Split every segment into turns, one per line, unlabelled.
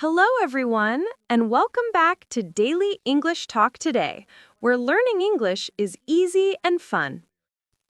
Hello, everyone, and welcome back to Daily English Talk Today, where learning English is easy and fun.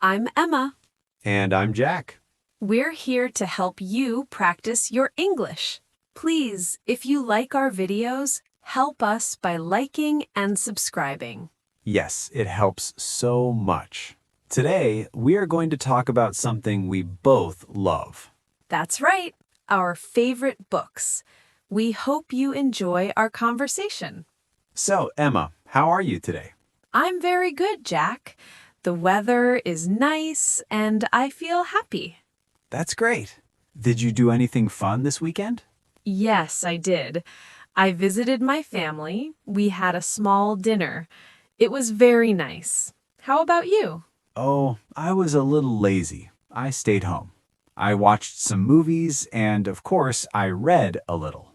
I'm Emma.
And I'm Jack.
We're here to help you practice your English. Please, if you like our videos, help us by liking and subscribing.
Yes, it helps so much. Today, we are going to talk about something we both love.
That's right, our favorite books. We hope you enjoy our conversation.
So, Emma, how are you today?
I'm very good, Jack. The weather is nice and I feel happy.
That's great. Did you do anything fun this weekend?
Yes, I did. I visited my family. We had a small dinner. It was very nice. How about you?
Oh, I was a little lazy. I stayed home. I watched some movies and, of course, I read a little.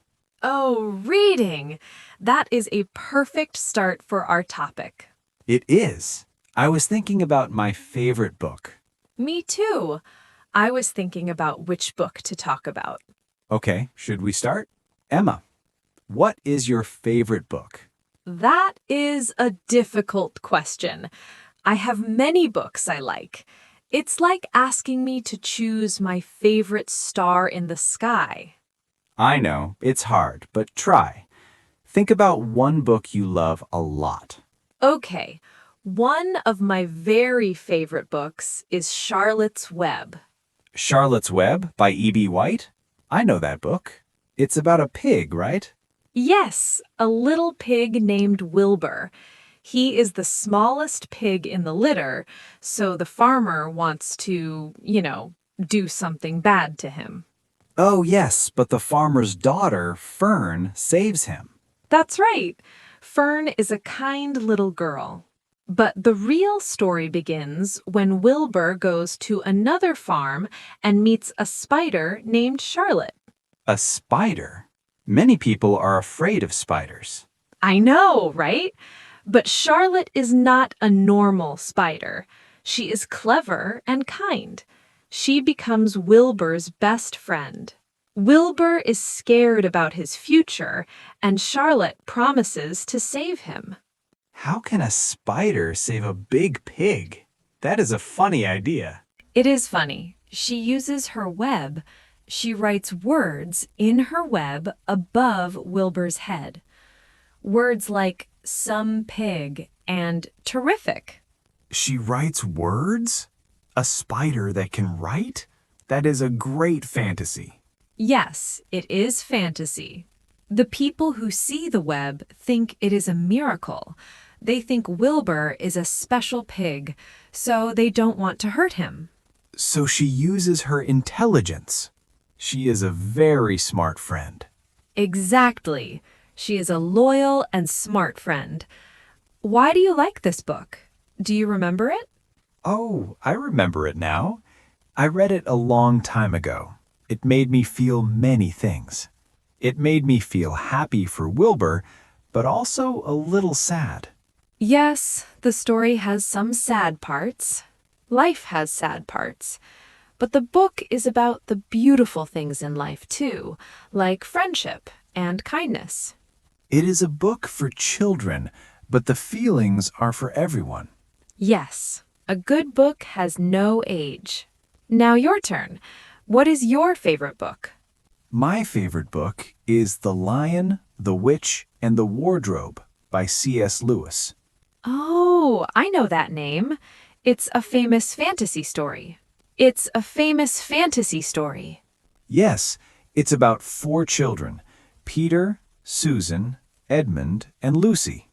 Oh, reading! That is a perfect start for our topic.
It is. I was thinking about my favorite book.
Me too. I was thinking about which book to talk about.
Okay, should we start? Emma, what is your favorite book?
That is a difficult question. I have many books I like. It's like asking me to choose my favorite star in the sky.
I know, it's hard, but try. Think about one book you love a lot.
Okay, one of my very favorite books is Charlotte's Web.
Charlotte's Web by E.B. White? I know that book. It's about a pig, right?
Yes, a little pig named Wilbur. He is the smallest pig in the litter, so the farmer wants to, do something bad to him.
Oh, yes, but the farmer's daughter, Fern, saves him.
That's right. Fern is a kind little girl. But the real story begins when Wilbur goes to another farm and meets a spider named Charlotte.
A spider? Many people are afraid of spiders.
I know, right? But Charlotte is not a normal spider. She is clever and kind. She becomes Wilbur's best friend. Wilbur is scared about his future, and Charlotte promises to save him.
How can a spider save a big pig? That is a funny idea.
It is funny. She uses her web. She writes words in her web above Wilbur's head. Words like some pig and terrific.
She writes words? A spider that can write? That is a great fantasy.
Yes, it is fantasy. The people who see the web think it is a miracle. They think Wilbur is a special pig, so they don't want to hurt him.
So she uses her intelligence. She is a very smart friend.
Exactly. She is a loyal and smart friend. Why do you like this book? Do you remember it?
Oh, I remember it now. I read it a long time ago. It made me feel many things. It made me feel happy for Wilbur, but also a little sad.
Yes, the story has some sad parts. Life has sad parts. But the book is about the beautiful things in life too, like friendship and kindness.
It is a book for children, but the feelings are for everyone.
Yes, a good book has no age. Now your turn. What is your favorite book?
My favorite book is The Lion, the Witch, and the Wardrobe by C.S. Lewis.
Oh, I know that name. It's a famous fantasy story. It's a famous fantasy story.
Yes, it's about 4 children, Peter, Susan, Edmund, and Lucy.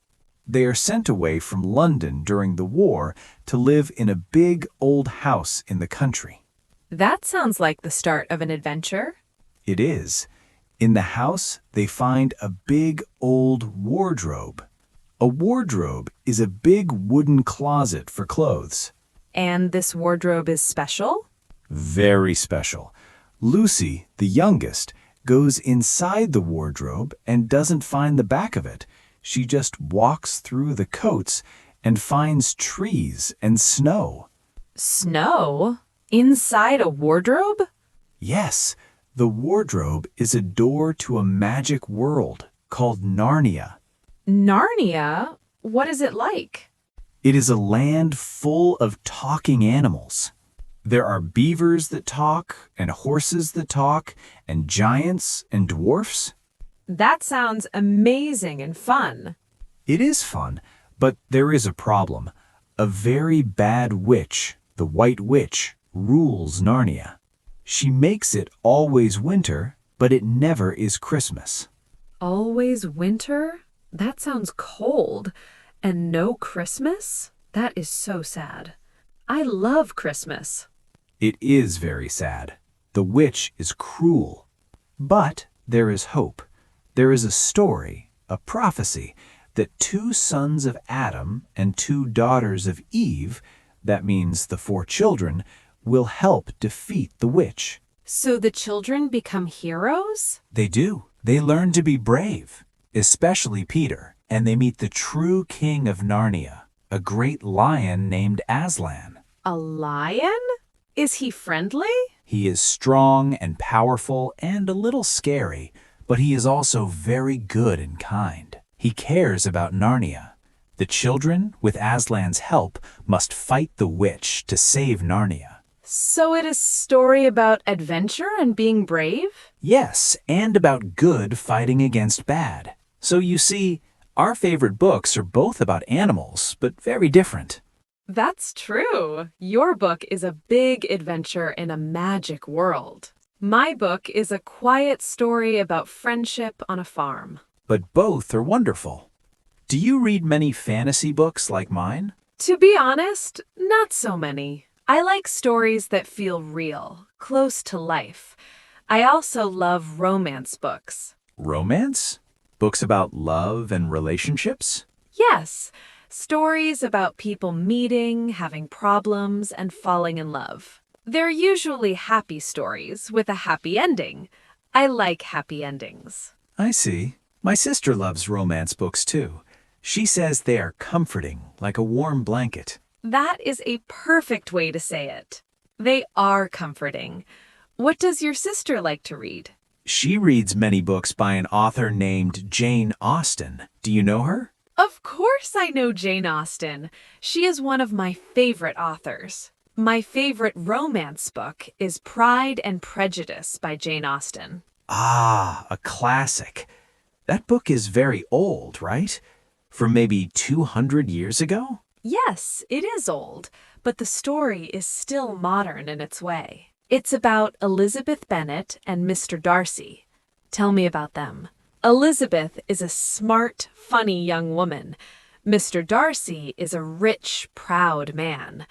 They are sent away from London during the war to live in a big old house in the country.
That sounds like the start of an adventure.
It is. In the house, they find a big old wardrobe. A wardrobe is a big wooden closet for clothes.
And this wardrobe is special?
Very special. Lucy, the youngest, goes inside the wardrobe and doesn't find the back of it. She just walks through the coats and finds trees and snow.
Snow? Inside a wardrobe?
Yes, The wardrobe is a door to a magic world called Narnia.
Narnia? What is it like?
It is a land full of talking animals. There are beavers that talk, and horses that talk, and giants and dwarfs.
That sounds amazing and fun.
It is fun, but there is a problem. A very bad witch, the White Witch, rules Narnia. She makes it always winter, but it never is Christmas.
Always winter? That sounds cold. And no Christmas? That is so sad. I love Christmas.
It is very sad. The witch is cruel. But there is hope. There is a story, a prophecy, that 2 sons of Adam and 2 daughters of Eve, that means the 4 children, will help defeat the witch.
So the children become heroes?
They do. They learn to be brave, especially Peter, and they meet the true king of Narnia, a great lion named Aslan.
A lion? Is he friendly?
He is strong and powerful and a little scary, but he is also very good and kind. He cares about Narnia. The children, with Aslan's help, must fight the witch to save Narnia.
So it is a story about adventure and being brave?
Yes, and about good fighting against bad. So you see, our favorite books are both about animals, but very different.
That's true. Your book is a big adventure in a magic world. My book is a quiet story about friendship on a farm.
But both are wonderful. Do you read many fantasy books like mine?
To be honest, not so many. I like stories that feel real, close to life. I also love romance books.
Romance? Books about love and relationships?
Yes, stories about people meeting, having problems, and falling in love. They're usually happy stories with a happy ending. I like happy endings.
I see. My sister loves romance books too. She says they are comforting, like a warm blanket.
That is a perfect way to say it. They are comforting. What does your sister like to read?
She reads many books by an author named Jane Austen. Do you know her?
Of course I know Jane Austen. She is one of my favorite authors. My favorite romance book is Pride and Prejudice by Jane Austen.
Ah, a classic. That book is very old, right? From maybe 200 years ago?
Yes, it is old, but the story is still modern in its way. It's about Elizabeth Bennet and Mr. Darcy. Tell me about them. Elizabeth is a smart, funny young woman. Mr. Darcy is a rich, proud man.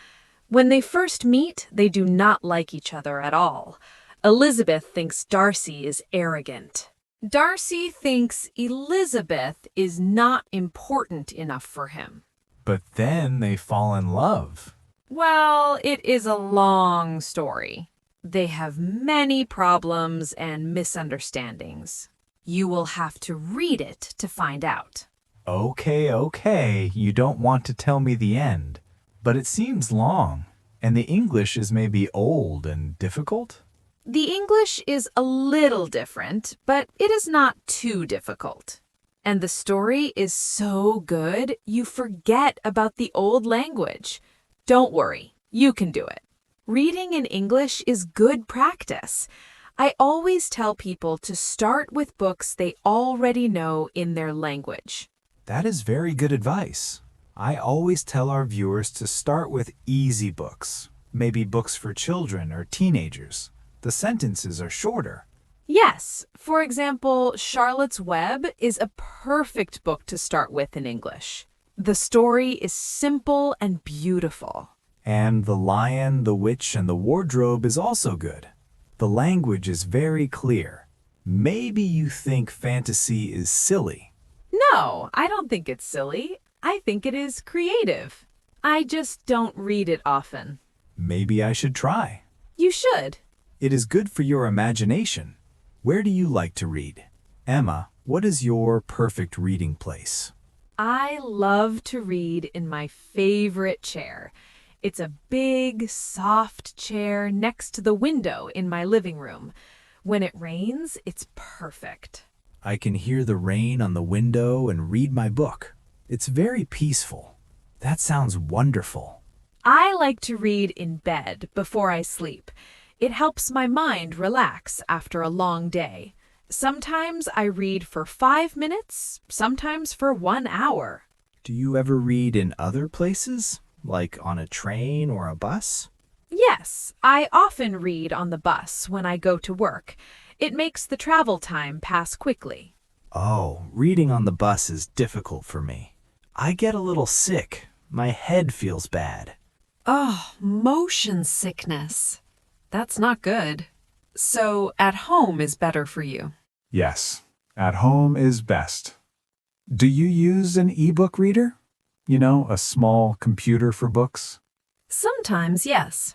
When they first meet, they do not like each other at all. Elizabeth thinks Darcy is arrogant. Darcy thinks Elizabeth is not important enough for him.
But then they fall in love.
Well, it is a long story. They have many problems and misunderstandings. You will have to read it to find out.
Okay, you don't want to tell me the end, but it seems long, and the English is maybe old and difficult?
The English is a little different, but it is not too difficult. And the story is so good, you forget about the old language. Don't worry, you can do it. Reading in English is good practice. I always tell people to start with books they already know in their language.
That is very good advice. I always tell our viewers to start with easy books, maybe books for children or teenagers. The sentences are shorter.
Yes, for example, Charlotte's Web is a perfect book to start with in English. The story is simple and beautiful.
And The Lion, the Witch, and the Wardrobe is also good. The language is very clear. Maybe you think fantasy is silly.
No, I don't think it's silly. I think it is creative. I just don't read it often.
Maybe I should try.
You should.
It is good for your imagination. Where do you like to read? Emma, what is your perfect reading place?
I love to read in my favorite chair. It's a big, soft chair next to the window in my living room. When it rains, it's perfect.
I can hear the rain on the window and read my book. It's very peaceful. That sounds wonderful.
I like to read in bed before I sleep. It helps my mind relax after a long day. Sometimes I read for 5 minutes, sometimes for 1 hour.
Do you ever read in other places, like on a train or a bus?
Yes, I often read on the bus when I go to work. It makes the travel time pass quickly.
Oh, reading on the bus is difficult for me. I get a little sick. My head feels bad.
Oh, motion sickness. That's not good. So at home is better for you.
Yes, at home is best. Do you use an e-book reader? You know, a small computer for books?
Sometimes, yes.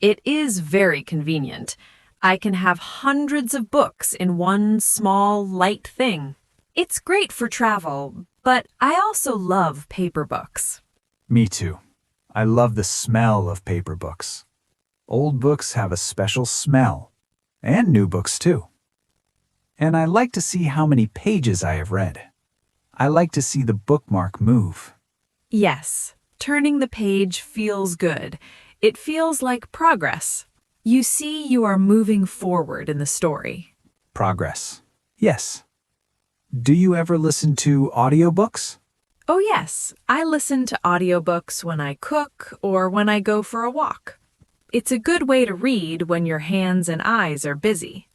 It is very convenient. I can have hundreds of books in one small, light thing. It's great for travel, but I also love paper books.
Me too. I love the smell of paper books. Old books have a special smell, and new books too. And I like to see how many pages I have read. I like to see the bookmark move.
Yes, turning the page feels good. It feels like progress. You see you are moving forward in the story.
Progress. Yes. Do you ever listen to audiobooks?
Oh yes, I listen to audiobooks when I cook or when I go for a walk. It's a good way to read when your hands and eyes are busy.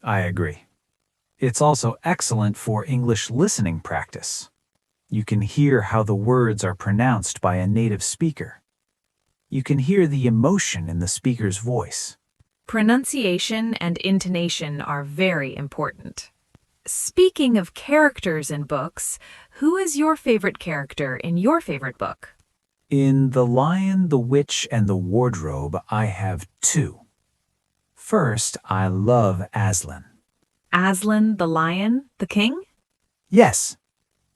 I agree. It's also excellent for English listening practice. You can hear how the words are pronounced by a native speaker. You can hear the emotion in the speaker's voice.
Pronunciation and intonation are very important. Speaking of characters in books, who is your favorite character in your favorite book?
In The Lion, the Witch, and the Wardrobe, I have 2. First, I love Aslan.
Aslan the lion, the king?
Yes,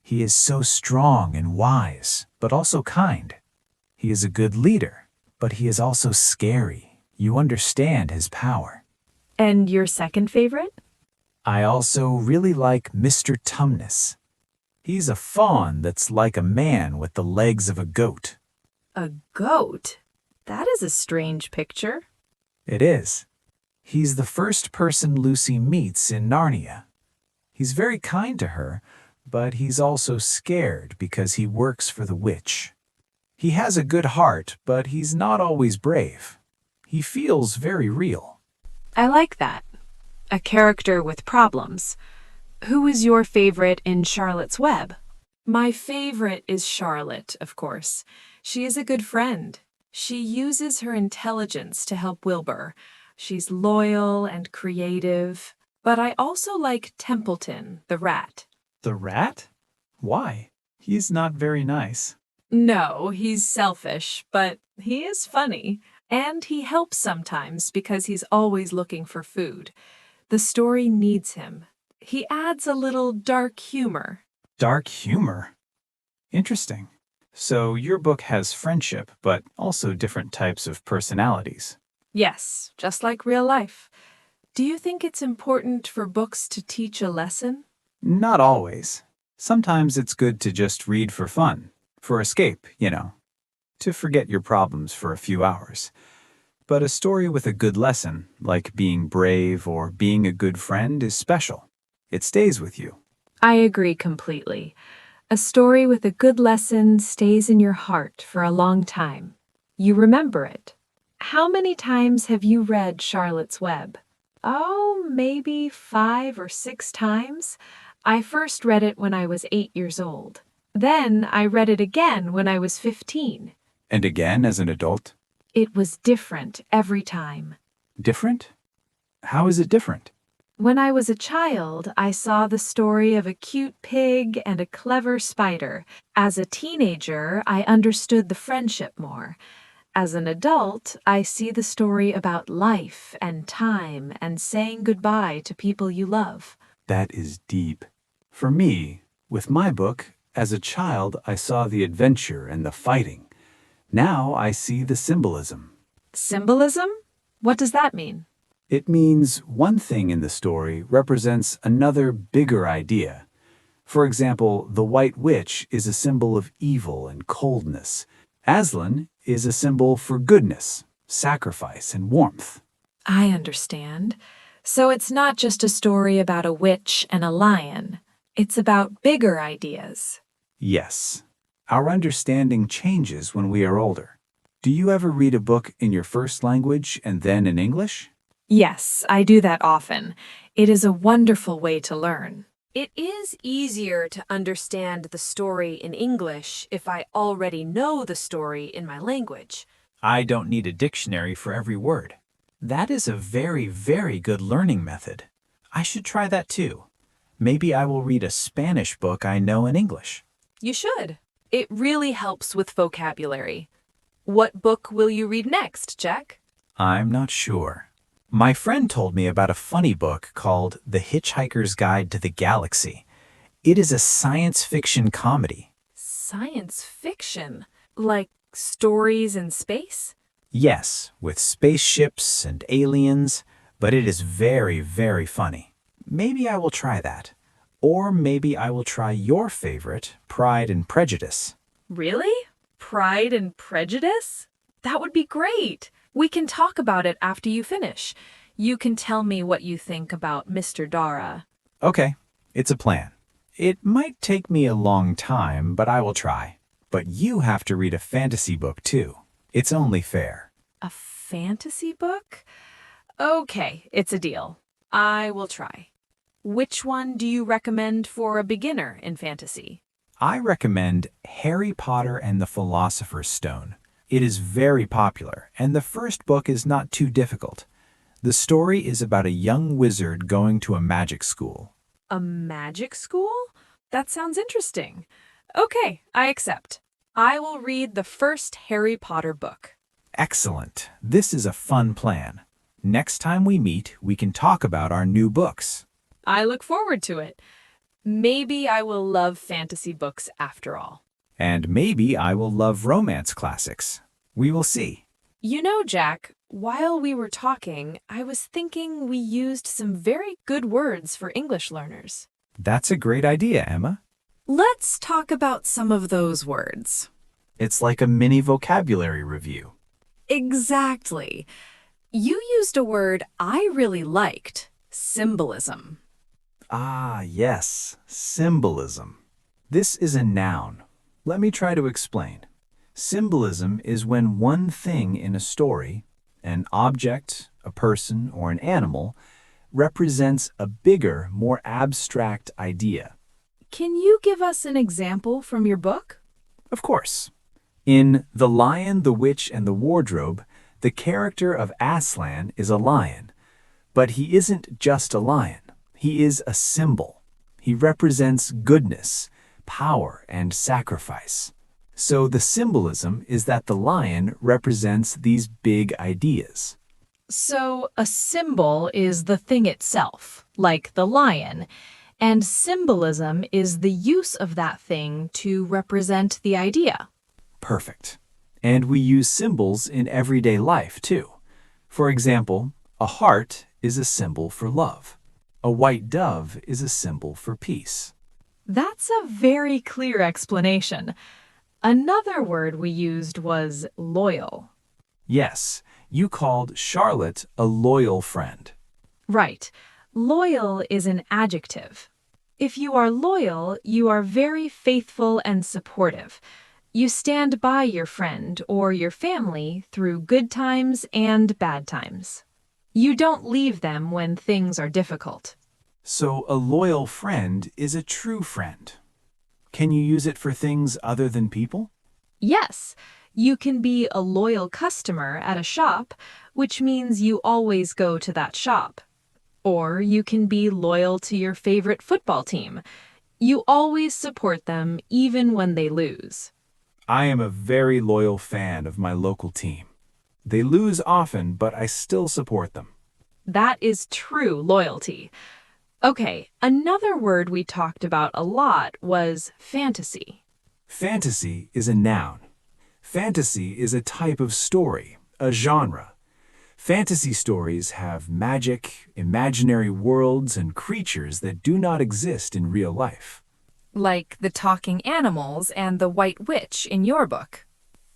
he is so strong and wise, but also kind. He is a good leader, but he is also scary. You understand his power.
And your second favorite?
I also really like Mr. Tumnus. He's a fawn that's like a man with the legs of a goat.
A goat? That is a strange picture.
It is. He's the first person Lucy meets in Narnia. He's very kind to her, but he's also scared because he works for the witch. He has a good heart, but he's not always brave. He feels very real.
I like that. A character with problems. Who is your favorite in Charlotte's Web? My favorite is Charlotte, of course. She is a good friend. She uses her intelligence to help Wilbur. She's loyal and creative. But I also like Templeton, the rat.
The rat? Why? He's not very nice.
No, he's selfish, but he is funny. And he helps sometimes because he's always looking for food. The story needs him. He adds a little dark humor.
Dark humor? Interesting. So your book has friendship, but also different types of personalities.
Yes, just like real life. Do you think it's important for books to teach a lesson?
Not always. Sometimes it's good to just read for fun, for escape, to forget your problems for a few hours. But a story with a good lesson, like being brave or being a good friend, is special. It stays with you.
I agree completely. A story with a good lesson stays in your heart for a long time. You remember it. How many times have you read Charlotte's Web? Oh, maybe 5 or 6 times. I first read it when I was 8 years old. Then I read it again when I was 15.
And again as an adult?
It was different every time.
Different? How is it different?
When I was a child, I saw the story of a cute pig and a clever spider. As a teenager, I understood the friendship more. As an adult, I see the story about life and time and saying goodbye to people you love.
That is deep. For me, with my book, as a child, I saw the adventure and the fighting. Now I see the symbolism.
Symbolism? What does that mean?
It means one thing in the story represents another bigger idea. For example, the White Witch is a symbol of evil and coldness. Aslan is a symbol for goodness, sacrifice, and warmth.
I understand. So it's not just a story about a witch and a lion. It's about bigger ideas.
Yes, our understanding changes when we are older. Do you ever read a book in your first language and then in English?
Yes, I do that often. It is a wonderful way to learn.
It is easier to understand the story in English if I already know the story in my language.
I don't need a dictionary for every word. That is a very, very good learning method. I should try that too. Maybe I will read a Spanish book I know in English.
You should. It really helps with vocabulary. What book will you read next, Jack?
I'm not sure. My friend told me about a funny book called The Hitchhiker's Guide to the Galaxy. It is a science fiction comedy.
Science fiction? Like stories in space?
Yes, with spaceships and aliens, but it is very, very funny. Maybe I will try that. Or maybe I will try your favorite, Pride and Prejudice.
Really? Pride and Prejudice? That would be great. We can talk about it after you finish. You can tell me what you think about Mr. Dara.
Okay, it's a plan. It might take me a long time, but I will try. But you have to read a fantasy book too. It's only fair.
A fantasy book? Okay, it's a deal. I will try. Which one do you recommend for a beginner in fantasy?
I recommend Harry Potter and the Philosopher's Stone. It is very popular, and the first book is not too difficult. The story is about a young wizard going to a magic school.
A magic school? That sounds interesting. Okay, I accept. I will read the first Harry Potter book.
Excellent. This is a fun plan. Next time we meet, we can talk about our new books.
I look forward to it. Maybe I will love fantasy books after all.
And maybe I will love romance classics. We will see.
You know, Jack, while we were talking, I was thinking we used some very good words for English learners.
That's a great idea, Emma.
Let's talk about some of those words.
It's like a mini vocabulary review.
Exactly. You used a word I really liked, symbolism.
Ah, yes, symbolism. This is a noun. Let me try to explain. Symbolism is when one thing in a story, an object, a person, or an animal, represents a bigger, more abstract idea.
Can you give us an example from your book?
Of course. In The Lion, the Witch, and the Wardrobe, the character of Aslan is a lion. But he isn't just a lion. He is a symbol. He represents goodness, power, and sacrifice. So the symbolism is that the lion represents these big ideas.
So a symbol is the thing itself, like the lion, and symbolism is the use of that thing to represent the idea.
Perfect. And we use symbols in everyday life, too. For example, a heart is a symbol for love. A white dove is a symbol for peace.
That's a very clear explanation. Another word we used was loyal.
Yes, you called Charlotte a loyal friend.
Right. Loyal is an adjective. If you are loyal, you are very faithful and supportive. You stand by your friend or your family through good times and bad times. You don't leave them when things are difficult.
So a loyal friend is a true friend. Can you use it for things other than people?
Yes, you can be a loyal customer at a shop, which means you always go to that shop. Or you can be loyal to your favorite football team. You always support them even when they lose.
I am a very loyal fan of my local team. They lose often, but I still support them.
That is true loyalty. Okay, another word we talked about a lot was fantasy.
Fantasy is a noun. Fantasy is a type of story, a genre. Fantasy stories have magic, imaginary worlds, and creatures that do not exist in real life.
Like the talking animals and the White Witch in your book.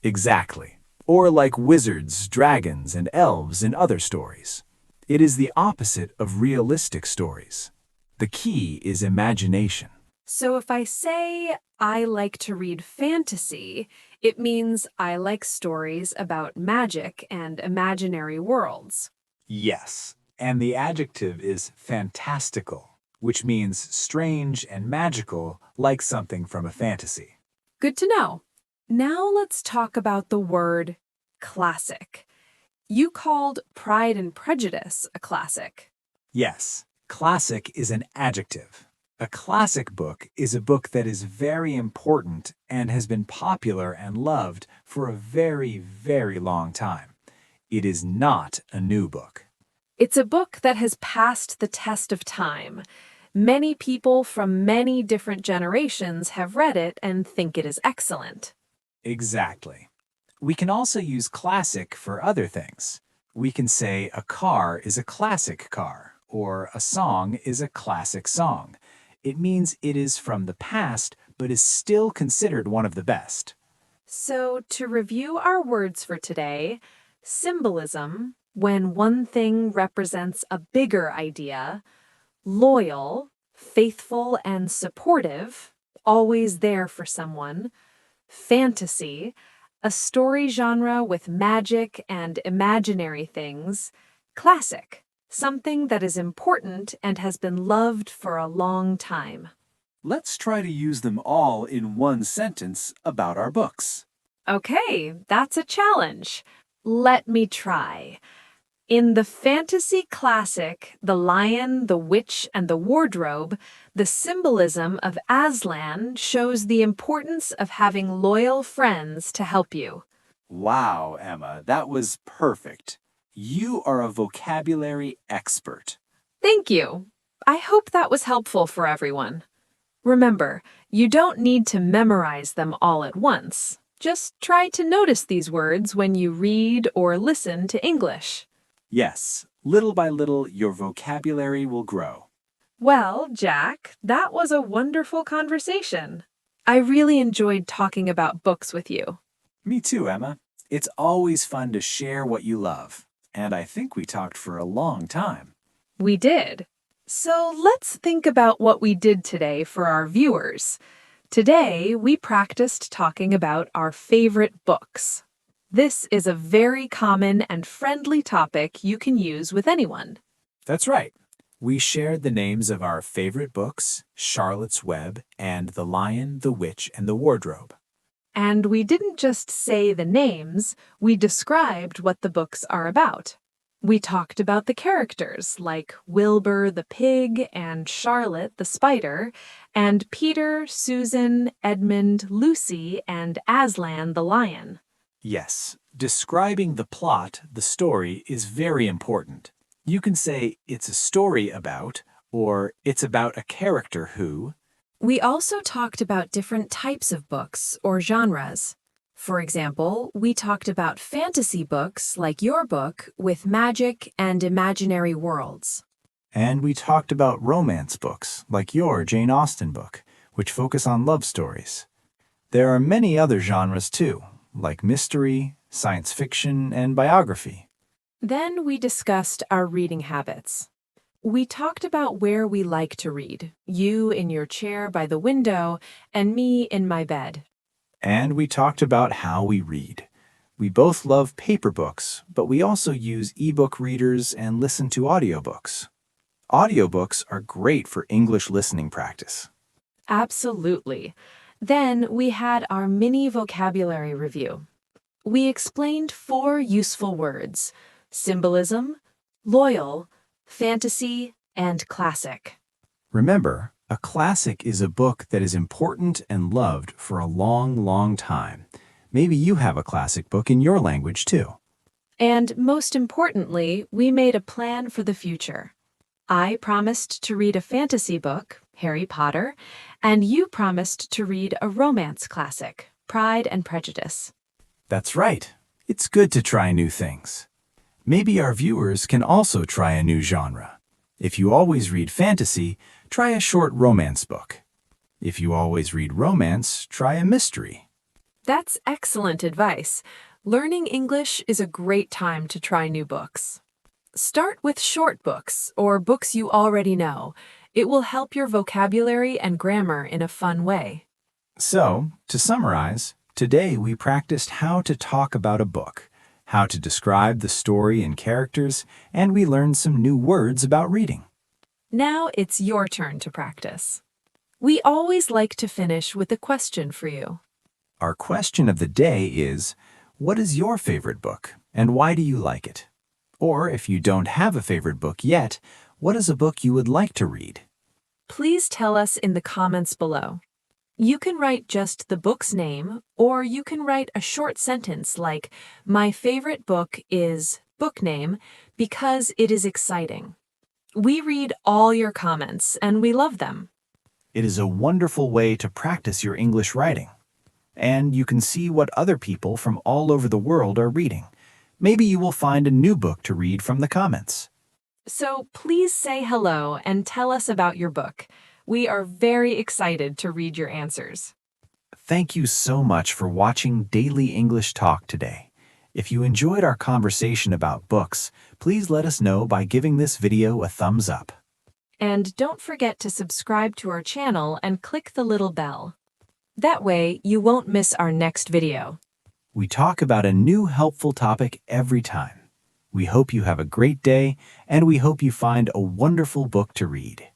Exactly. Or like wizards, dragons, and elves in other stories. It is the opposite of realistic stories. The key is imagination.
So if I say I like to read fantasy, it means I like stories about magic and imaginary worlds.
Yes, and the adjective is fantastical, which means strange and magical, like something from a fantasy.
Good to know. Now let's talk about the word classic. You called Pride and Prejudice a classic.
Yes, classic is an adjective. A classic book is a book that is very important and has been popular and loved for a very, very long time. It is not a new book.
It's a book that has passed the test of time. Many people from many different generations have read it and think it is excellent.
Exactly. We can also use classic for other things. We can say a car is a classic car, or a song is a classic song. It means it is from the past, but is still considered one of the best.
So, to review our words for today, symbolism, when one thing represents a bigger idea, loyal, faithful and supportive, always there for someone, fantasy, a story genre with magic and imaginary things, classic, something that is important and has been loved for a long time.
Let's try to use them all in one sentence about our books.
Okay, that's a challenge. Let me try. In the fantasy classic, The Lion, the Witch, and the Wardrobe, the symbolism of Aslan shows the importance of having loyal friends to help you.
Wow, Emma, that was perfect. You are a vocabulary expert.
Thank you. I hope that was helpful for everyone. Remember, you don't need to memorize them all at once. Just try to notice these words when you read or listen to English.
Yes, little by little, your vocabulary will grow.
Well, Jack, that was a wonderful conversation. I really enjoyed talking about books with you.
Me too, Emma. It's always fun to share what you love. And I think we talked for a long time.
We did. So let's think about what we did today for our viewers. Today, we practiced talking about our favorite books. This is a very common and friendly topic you can use with anyone.
That's right. We shared the names of our favorite books, Charlotte's Web, and The Lion, the Witch, and the Wardrobe.
And we didn't just say the names, we described what the books are about. We talked about the characters like Wilbur the pig and Charlotte the spider, and Peter, Susan, Edmund, Lucy, and Aslan the lion.
Yes, describing the plot, the story, is very important. You can say it's a story about, or it's about a character who.
We also talked about different types of books or genres. For example, we talked about fantasy books like your book with magic and imaginary worlds.
And we talked about romance books like your Jane Austen book, which focus on love stories. There are many other genres too, like mystery, science fiction, and biography.
Then we discussed our reading habits. We talked about where we like to read, you in your chair by the window and me in my bed.
And we talked about how we read. We both love paper books, but we also use ebook readers and listen to audiobooks. Audiobooks are great for English listening practice.
Absolutely. Then we had our mini vocabulary review. We explained 4 useful words: symbolism, loyal, fantasy, and classic.
Remember, a classic is a book that is important and loved for a long, long time. Maybe you have a classic book in your language too.
And most importantly, we made a plan for the future. I promised to read a fantasy book, Harry Potter, and you promised to read a romance classic, Pride and Prejudice.
That's right. It's good to try new things.
Maybe our viewers can also try a new genre. If you always read fantasy, try a short romance book. If you always read romance, try a mystery.
That's excellent advice. Learning English is a great time to try new books. Start with short books or books you already know. It will help your vocabulary and grammar in a fun way.
So, to summarize, today we practiced how to talk about a book, how to describe the story and characters, and we learned some new words about reading.
Now it's your turn to practice. We always like to finish with a question for you.
Our question of the day is, what is your favorite book, and why do you like it? Or if you don't have a favorite book yet, what is a book you would like to read?
Please tell us in the comments below. You can write just the book's name, or you can write a short sentence like, "My favorite book is book name because it is exciting." We read all your comments and we love them.
It is a wonderful way to practice your English writing. And you can see what other people from all over the world are reading. Maybe you will find a new book to read from the comments.
So please say hello and tell us about your book. We are very excited to read your answers.
Thank you so much for watching Daily English Talk today. If you enjoyed our conversation about books, please let us know by giving this video a thumbs up.
And don't forget to subscribe to our channel and click the little bell. That way, you won't miss our next video.
We talk about a new helpful topic every time. We hope you have a great day, and we hope you find a wonderful book to read.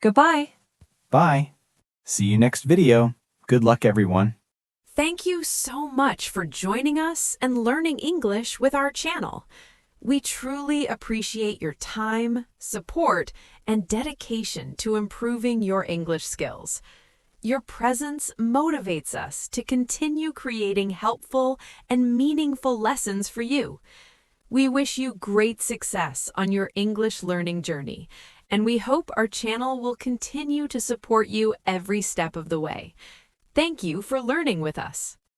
Goodbye.
Bye. See you next video. Good luck, everyone.
Thank you so much for joining us and learning English with our channel. We truly appreciate your time, support, and dedication to improving your English skills. Your presence motivates us to continue creating helpful and meaningful lessons for you. We wish you great success on your English learning journey, and we hope our channel will continue to support you every step of the way. Thank you for learning with us.